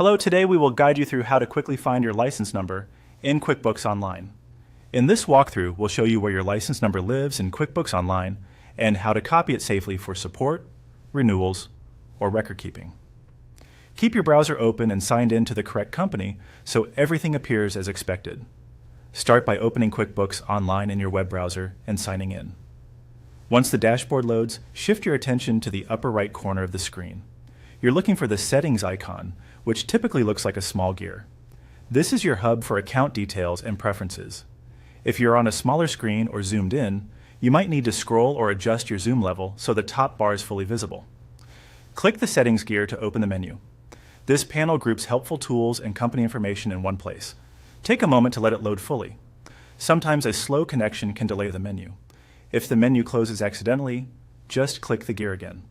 Hello, today we will guide you through how to quickly find your license number in QuickBooks Online. In this walkthrough, we'll show you where your license number lives in QuickBooks Online and how to copy it safely for support, renewals, or record keeping. Keep your browser open and signed in to the correct company so everything appears as expected. Start by opening QuickBooks Online in your web browser and signing in. Once the dashboard loads, shift your attention to the upper right corner of the screen. You're looking for the Settings icon, which typically looks like a small gear. This is your hub for account details and preferences. If you're on a smaller screen or zoomed in, you might need to scroll or adjust your zoom level so the top bar is fully visible. Click the Settings gear to open the menu. This panel groups helpful tools and company information in one place. Take a moment to let it load fully. Sometimes a slow connection can delay the menu. If the menu closes accidentally, just click the gear again.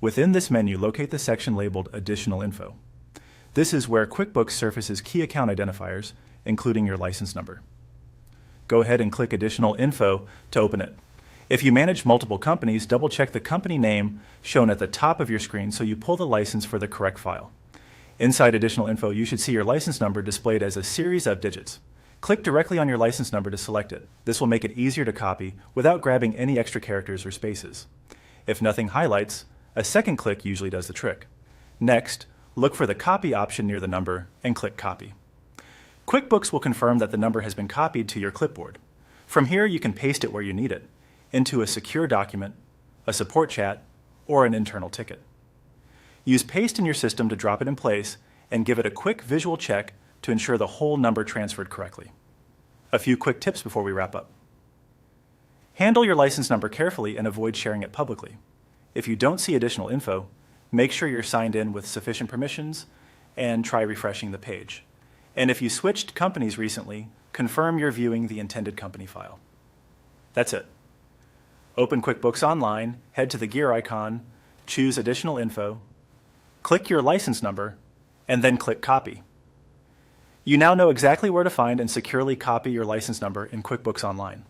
Within this menu, locate the section labeled Additional Info. This is where QuickBooks surfaces key account identifiers, including your license number. Go ahead and click Additional Info to open it. If you manage multiple companies, double-check the company name shown at the top of your screen so you pull the license for the correct file. Inside Additional Info, you should see your license number displayed as a series of digits. Click directly on your license number to select it. This will make it easier to copy without grabbing any extra characters or spaces. If nothing highlights, a second click usually does the trick. Next, look for the Copy option near the number and click Copy. QuickBooks will confirm that the number has been copied to your clipboard. From here, you can paste it where you need it, into a secure document, a support chat, or an internal ticket. Use Paste in your system to drop it in place and give it a quick visual check to ensure the whole number transferred correctly. A few quick tips before we wrap up. Handle your license number carefully and avoid sharing it publicly. If you don't see additional info, make sure you're signed in with sufficient permissions and try refreshing the page. And if you switched companies recently, confirm you're viewing the intended company file. That's it. Open QuickBooks Online, head to the gear icon, choose Additional Info, click your license number, and then click Copy. You now know exactly where to find and securely copy your license number in QuickBooks Online.